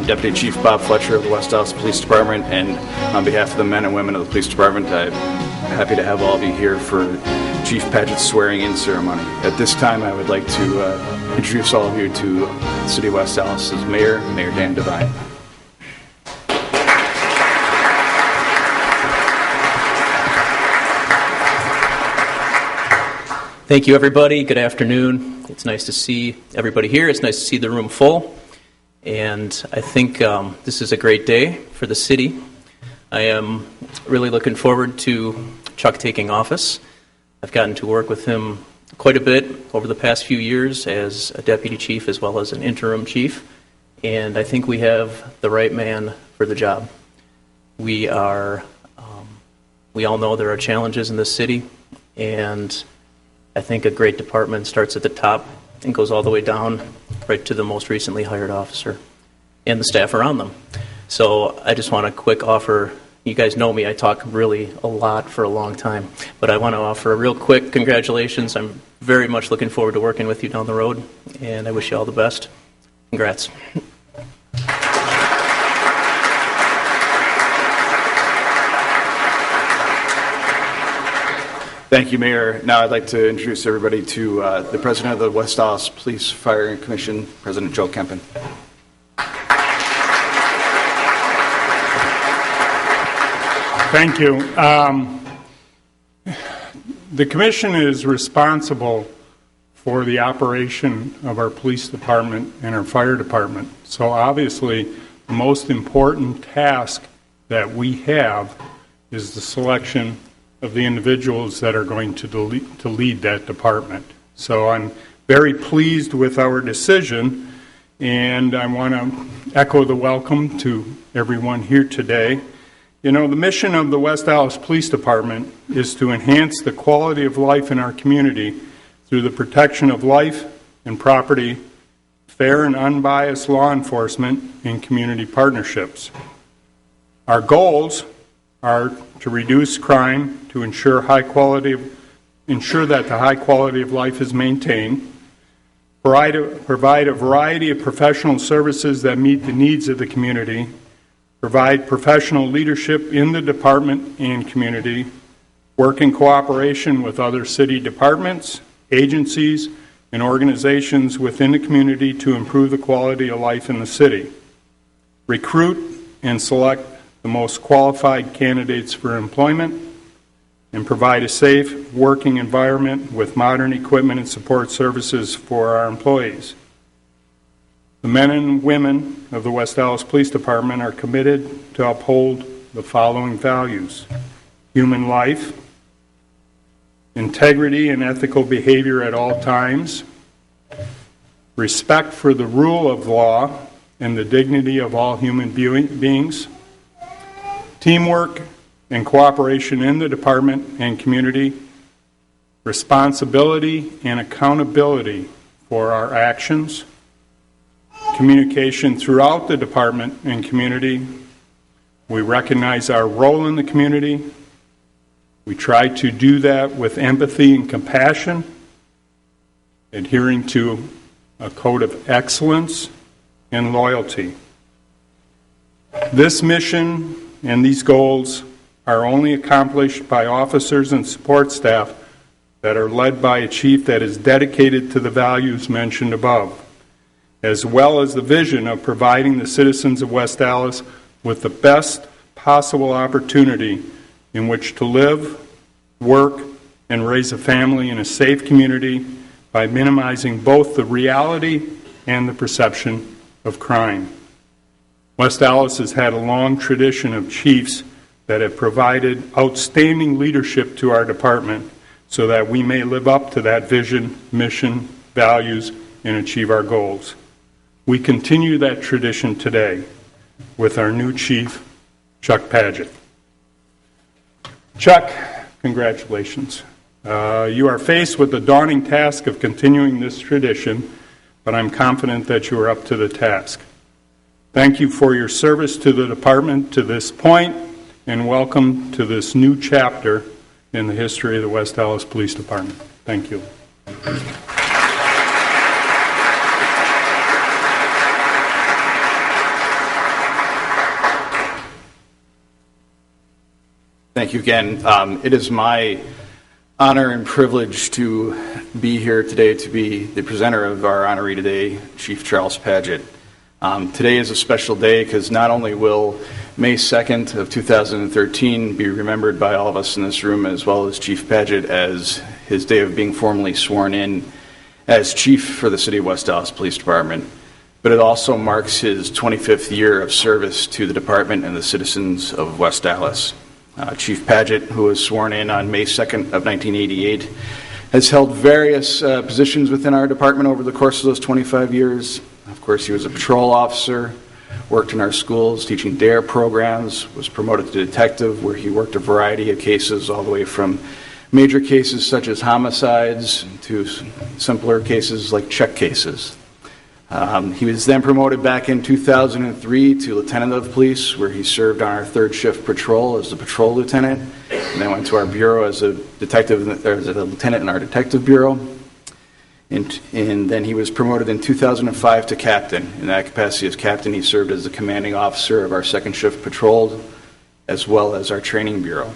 Deputy Chief Bob Fletcher of the West Dallas Police Department, and on behalf of the men and women of the Police Department, I'm happy to have all of you here for Chief Padgett's swearing-in ceremony. At this time, I would like to introduce all of you to the City of West Dallas' Mayor, Mayor Dan Devine. Thank you, everybody. Good afternoon. It's nice to see everybody here. It's nice to see the room full. And I think this is a great day for the city. I am really looking forward to Chuck taking office. I've gotten to work with him quite a bit over the past few years as a deputy chief as well as an interim chief. And I think we have the right man for the job. We all know there are challenges in this city, and I think a great department starts at the top and goes all the way down right to the most recently hired officer and the staff around them. So I just want a quick offer. You guys know me, I talk really a lot for a long time, but I want to offer a real quick congratulations. I'm very much looking forward to working with you down the road, and I wish you all the best. Congrats. Thank you, Mayor. Now I'd like to introduce everybody to the President of the West Dallas Police Fire Commission, President Joe Kempen. Thank you. The Commission is responsible for the operation of our police department and our fire department. So obviously, the most important task that we have is the selection of the individuals that are going to lead that department. So I'm very pleased with our decision, and I want to echo the welcome to everyone here today. You know, the mission of the West Dallas Police Department is to enhance the quality of life in our community through the protection of life and property, fair and unbiased law enforcement, and community partnerships. Our goals are to reduce crime, to ensure that the high quality of life is maintained, provide a variety of professional services that meet the needs of the community, provide professional leadership in the department and community, work in cooperation with other city departments, agencies, and organizations within the community to improve the quality of life in the city, recruit and select the most qualified candidates for employment, and provide a safe working environment with modern equipment and support services for our employees. The men and women of the West Dallas Police Department are committed to uphold the following values: human life, integrity and ethical behavior at all times, respect for the rule of law and the dignity of all human beings, teamwork and cooperation in the department and community, responsibility and accountability for our actions, communication throughout the department and community. We recognize our role in the community. We try to do that with empathy and compassion, adhering to a code of excellence and loyalty. This mission and these goals are only accomplished by officers and support staff that are led by a chief that is dedicated to the values mentioned above, as well as the vision of providing the citizens of West Dallas with the best possible opportunity in which to live, work, and raise a family in a safe community by minimizing both the reality and the perception of crime. West Dallas has had a long tradition of chiefs that have provided outstanding leadership to our department so that we may live up to that vision, mission, values, and achieve our goals. We continue that tradition today with our new chief, Chuck Padgett. Chuck, congratulations. You are faced with the daunting task of continuing this tradition, but I'm confident that you are up to the task. Thank you for your service to the department to this point, and welcome to this new chapter in the history of the West Dallas Police Department. Thank you. Thank you again. It is my honor and privilege to be here today to be the presenter of our honoree today, Chief Charles Padgett. Today is a special day because not only will May 2nd of 2013 be remembered by all of us in this room, as well as Chief Padgett, as his day of being formally sworn in as Chief for the City of West Dallas Police Department, but it also marks his 25th year of service to the department and the citizens of West Dallas. Chief Padgett, who was sworn in on May 2nd of 1988, has held various positions within our department over the course of those 25 years. Of course, he was a patrol officer, worked in our schools teaching DARE programs, was promoted to detective, where he worked a variety of cases, all the way from major cases such as homicides to simpler cases like check cases. He was then promoted back in 2003 to Lieutenant of Police, where he served on our third shift patrol as the patrol lieutenant, and then went to our bureau as a detective, or as a lieutenant in our detective bureau. And then he was promoted in 2005 to captain. In that capacity as captain, he served as the commanding officer of our second shift patrol, as well as our training bureau.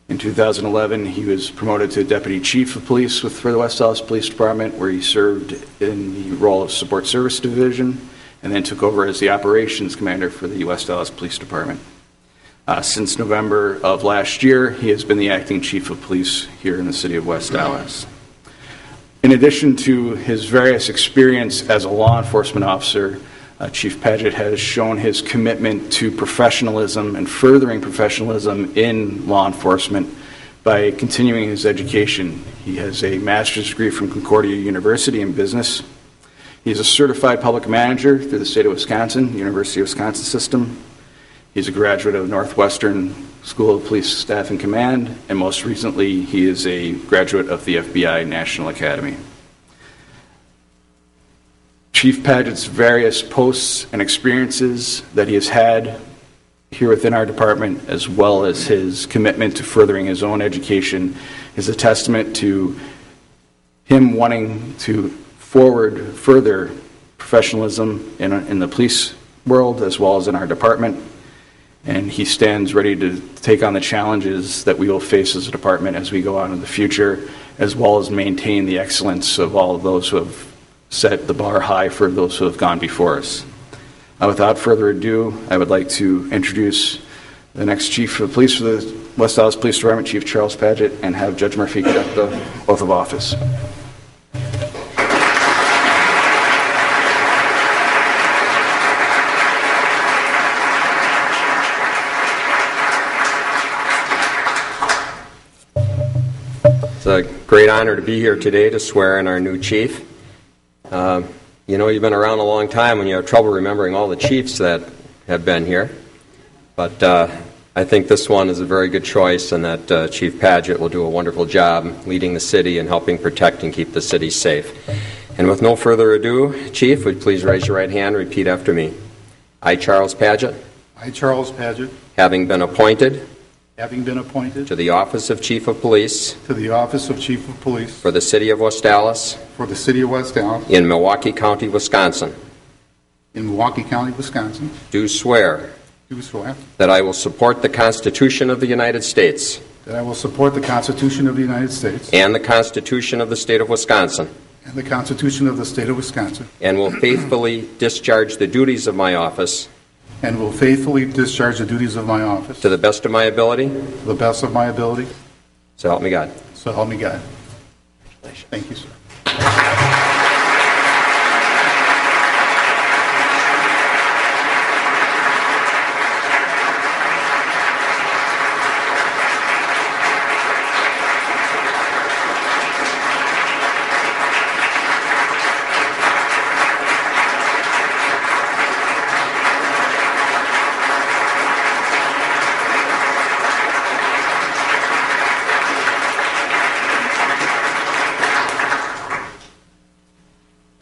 In 2011, he was promoted to Deputy Chief of Police for the West Dallas Police Department, where he served in the role of Support Service Division, and then took over as the Operations Commander for the West Dallas Police Department. Since November of last year, he has been the Acting Chief of Police here in the City of West Dallas. In addition to his various experience as a law enforcement officer, Chief Padgett has shown his commitment to professionalism and furthering professionalism in law enforcement by continuing his education. He has a master's degree from Concordia University in business. He's a certified public manager through the state of Wisconsin, the University of Wisconsin system. He's a graduate of Northwestern School of Police Staff and Command, and most recently, he is a graduate of the FBI National Academy. Chief Padgett's various posts and experiences that he has had here within our department, as well as his commitment to furthering his own education, is a testament to him wanting to further professionalism in the police world, as well as in our department. And he stands ready to take on the challenges that we will face as a department as we go on in the future, as well as maintain the excellence of all of those who have set the bar high for those who have gone before us. Without further ado, I would like to introduce the next Chief of Police for the West Dallas Police Department, Chief Charles Padgett, and have Judge Murphy conduct the oath of office. It's a great honor to be here today to swear in our new chief. You've been around a long time when you have trouble remembering all the chiefs that have been here. But I think this one is a very good choice, and that Chief Padgett will do a wonderful job leading the city and helping protect and keep the city safe. And with no further ado, Chief, would you please raise your right hand and repeat after me. I, Charles Padgett, I, Charles Padgett, having been appointed to the office of Chief of Police the office of Chief of Police for the City of West Dallas for the City of West Dallas in Milwaukee County, Wisconsin, in Milwaukee County, Wisconsin, do swear do swear that I will support the Constitution of the United States that I will support the Constitution of the United States and the Constitution of the State of Wisconsin, and the Constitution of the State of Wisconsin, and will faithfully discharge the duties of my office and will faithfully discharge the duties of my office to the best of my ability. to the best of my ability. So help me God. So help me God. Thank you, sir.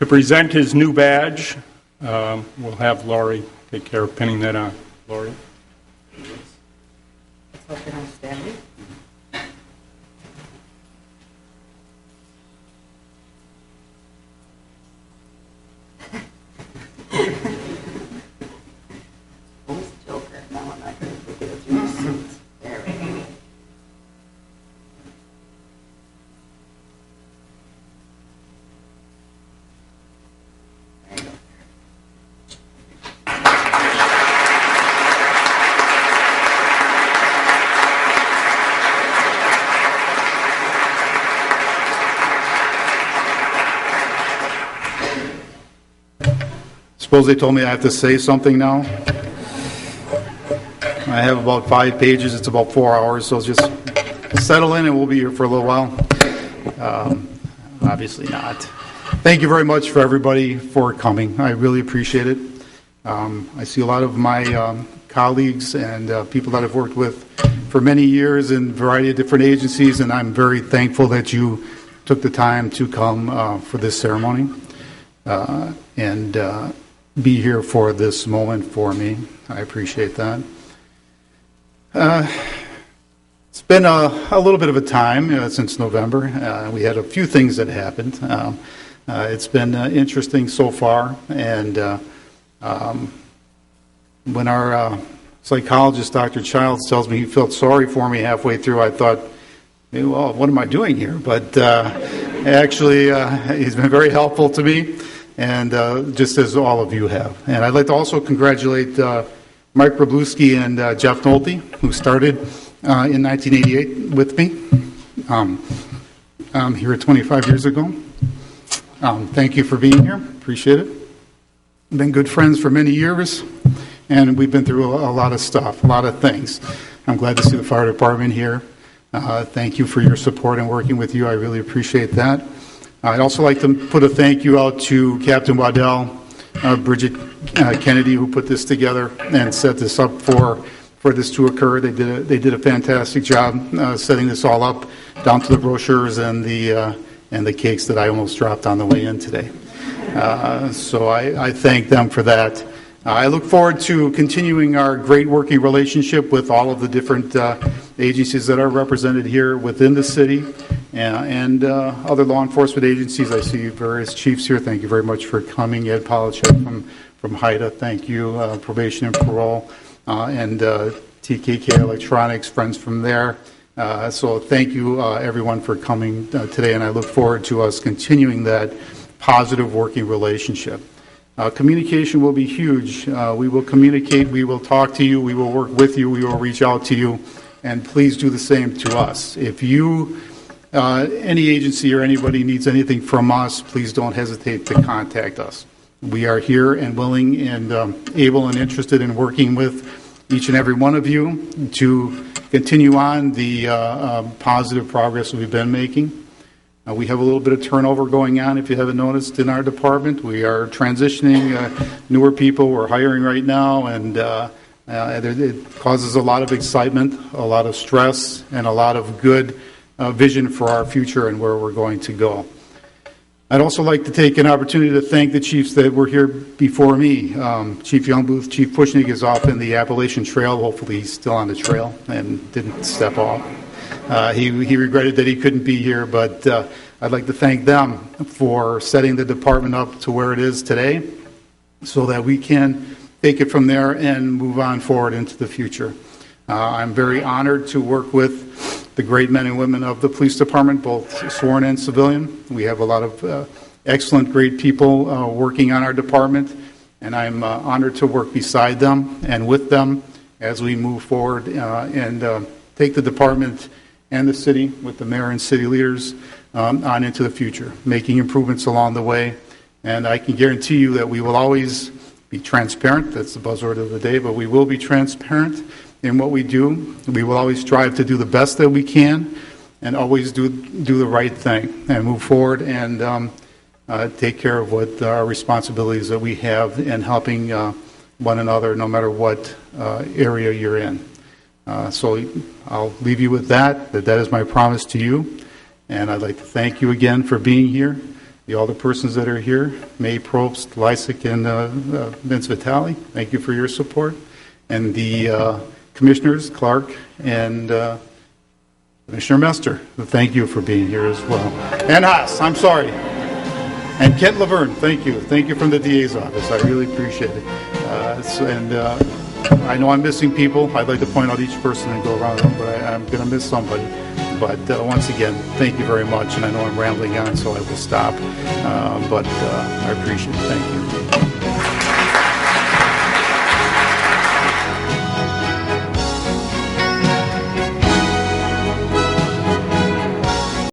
To present his new badge, we'll have Lori take care of pinning that on. Lori? Let's hope they're not standing. Almost Joker. No, I'm not going to get it through the suit. There we go. suppose they told me I have to say something now. I have about 5 pages. It's about 4 hours, so just settle in and we'll be here for a little while. Obviously not. Thank you very much for everybody for coming. I really appreciate it. I see a lot of my colleagues and people that I've worked with for many years in a variety of different agencies, and I'm very thankful that you took the time to come for this ceremony and be here for this moment for me. I appreciate that. It's been a little bit of a time since November. We had a few things that happened. It's been interesting so far, and when our psychologist, Dr. Childs, tells me he felt sorry for me halfway through, I thought, well, what am I doing here? But actually, he's been very helpful to me, and just as all of you have. And I'd like to also congratulate Mike Wroblewski and Jeff Nolte, who started in 1988 with me here 25 years ago. Thank you for being here. Appreciate it. Been good friends for many years, and we've been through a lot of stuff, a lot of things. I'm glad to see the fire department here. Thank you for your support and working with you. I really appreciate that. I'd also like to put a thank you out to Captain Waddell, Bridget Kennedy, who put this together and set this up for this to occur. They did a fantastic job setting this all up, down to the brochures and the cakes that I almost dropped on the way in today. So I thank them for that. I look forward to continuing our great working relationship with all of the different agencies that are represented here within the city and other law enforcement agencies. I see various chiefs here. Thank you very much for coming. Ed Polachek from HIDA, thank you. Probation and Parole, and TKK Electronics, friends from there. So thank you, everyone, for coming today, and I look forward to us continuing that positive working relationship. Communication will be huge. We will communicate, we will talk to you, we will work with you, we will reach out to you, and please do the same to us. If you, any agency or anybody needs anything from us, please don't hesitate to contact us. We are here and willing and able and interested in working with each and every one of you to continue on the positive progress we've been making. We have a little bit of turnover going on, if you haven't noticed, in our department. We are transitioning newer people. We're hiring right now, and it causes a lot of excitement, a lot of stress, and a lot of good vision for our future and where we're going to go. I'd also like to take an opportunity to thank the chiefs that were here before me. Chief Youngbooth, Chief Pushnik is off in the Appalachian Trail. Hopefully he's still on the trail and didn't step off. He regretted that he couldn't be here, but I'd like to thank them for setting the department up to where it is today so that we can take it from there and move on forward into the future. I'm very honored to work with the great men and women of the police department, both sworn and civilian. We have a lot of excellent, great people working on our department, and I'm honored to work beside them and with them as we move forward and take the department and the city, with the mayor and city leaders, on into the future, making improvements along the way. And I can guarantee you that we will always be transparent. That's the buzzword of the day, but we will be transparent in what we do. We will always strive to do the best that we can and always do the right thing and move forward and take care of what our responsibilities that we have in helping one another, no matter what area you're in. So I'll leave you with that is my promise to you. And I'd like to thank you again for being here. The alderpersons that are here, May Probst, Lysick, and Vince Vitale, thank you for your support. And the commissioners, Clark and Commissioner Mester, thank you for being here as well. And Haas, I'm sorry. And Kent Laverne, thank you. Thank you from the DA's office. I really appreciate it. I know I'm missing people. I'd like to point out each person and go around them, but I'm going to miss somebody. But once again, thank you very much. And I know I'm rambling on, so I will stop. But I appreciate it. Thank you.